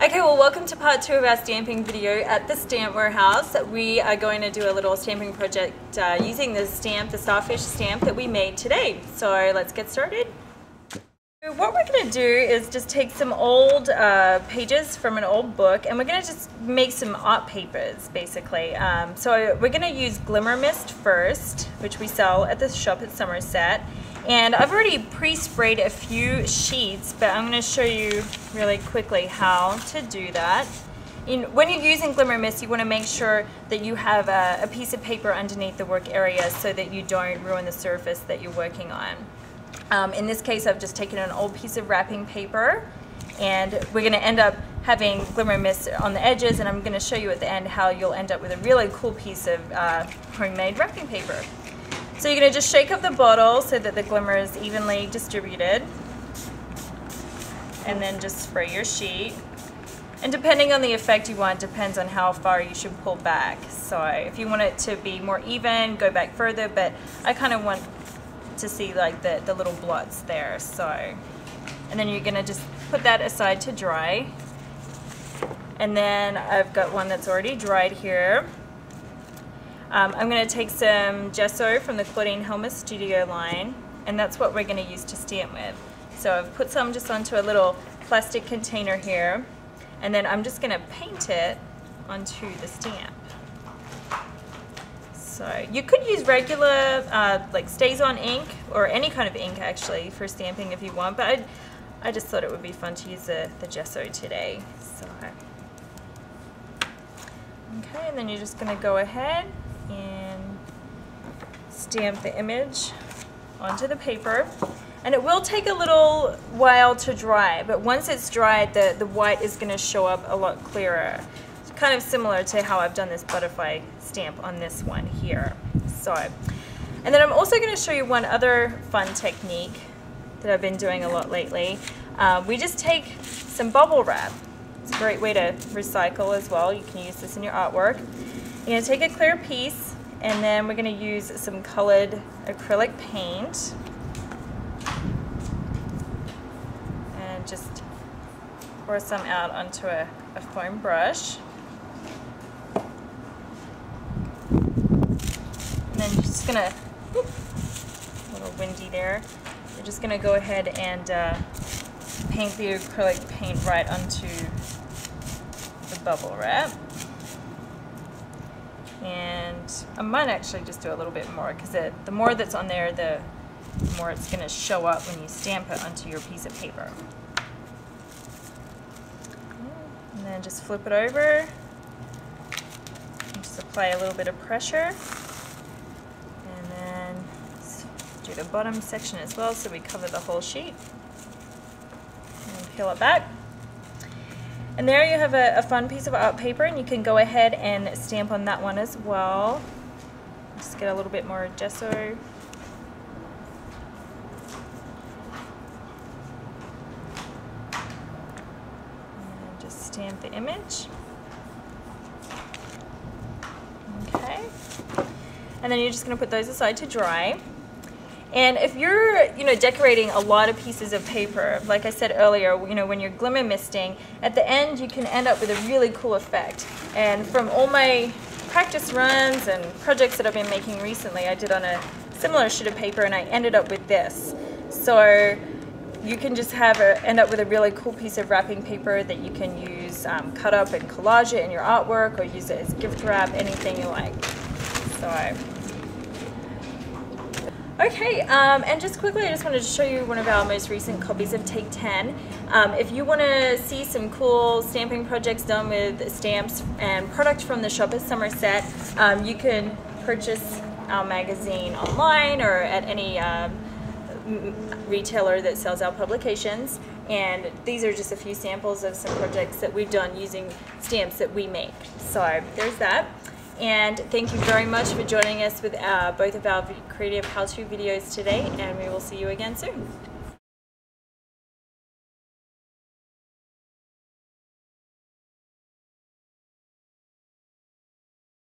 Okay, well, welcome to part 2 of our stamping video at the Stamp Warehouse. We are going to do a little stamping project using the Starfish stamp that we made today. So let's get started. What we're going to do is just take some old pages from an old book, and we're going to just make some art papers, basically. So we're going to use Glimmer Mist first, which we sell at the shop at Somerset. And I've already pre-sprayed a few sheets, but I'm going to show you really quickly how to do that. When you're using Glimmer Mist, you want to make sure that you have a piece of paper underneath the work area so that you don't ruin the surface that you're working on. In this case, I've just taken an old piece of wrapping paper, and we're going to end up having Glimmer Mist on the edges, and I'm going to show you at the end how you'll end up with a really cool piece of homemade wrapping paper. So you're going to just shake up the bottle so that the glimmer is evenly distributed, and then just spray your sheet. And depending on the effect you want, depends on how far you should pull back. So if you want it to be more even, go back further, but I kind of want to see like the little blots there. So, and then you're going to just put that aside to dry. And then I've got one that's already dried here. I'm going to take some gesso from the Claudine Helmer Studio line, and that's what we're going to use to stamp with. So I've put some just onto a little plastic container here, and then I'm just going to paint it onto the stamp. So you could use regular like StazOn ink, or any kind of ink actually, for stamping if you want, but I just thought it would be fun to use the gesso today. So, okay, and then you're just going to go ahead and stamp the image onto the paper, and it will take a little while to dry, but once it's dried, the white is going to show up a lot clearer. It's kind of similar to how I've done this butterfly stamp on this one here. So, and then I'm also going to show you one other fun technique that I've been doing a lot lately. We just take some bubble wrap. It's a great way to recycle as well. You can use this in your artwork. You're going to take a clear piece, and then we're going to use some colored acrylic paint and just pour some out onto a foam brush. And then you're just going to, a little windy there, you're just going to go ahead and paint the acrylic paint right onto the bubble wrap. And I might actually just do a little bit more, because the more that's on there, the more it's going to show up when you stamp it onto your piece of paper. And then just flip it over and just apply a little bit of pressure. And then do the bottom section as well, so we cover the whole sheet. And peel it back. And there you have a fun piece of art paper, and you can go ahead and stamp on that one as well. Just get a little bit more gesso. And just stamp the image. Okay. And then you're just going to put those aside to dry. And if you're, decorating a lot of pieces of paper, like I said earlier, when you're glimmer misting, at the end you can end up with a really cool effect. And from all my practice runs and projects that I've been making recently, I did on a similar sheet of paper, and I ended up with this. So you can just end up with a really cool piece of wrapping paper that you can use, cut up and collage it in your artwork, or use it as gift wrap, anything you like. So. Okay, and just quickly, I just wanted to show you one of our most recent copies of Take 10. If you want to see some cool stamping projects done with stamps and product from the shop at Somerset, you can purchase our magazine online or at any retailer that sells our publications. And these are just a few samples of some projects that we've done using stamps that we make. So there's that. And thank you very much for joining us with both of our creative how-to videos today, and we will see you again soon.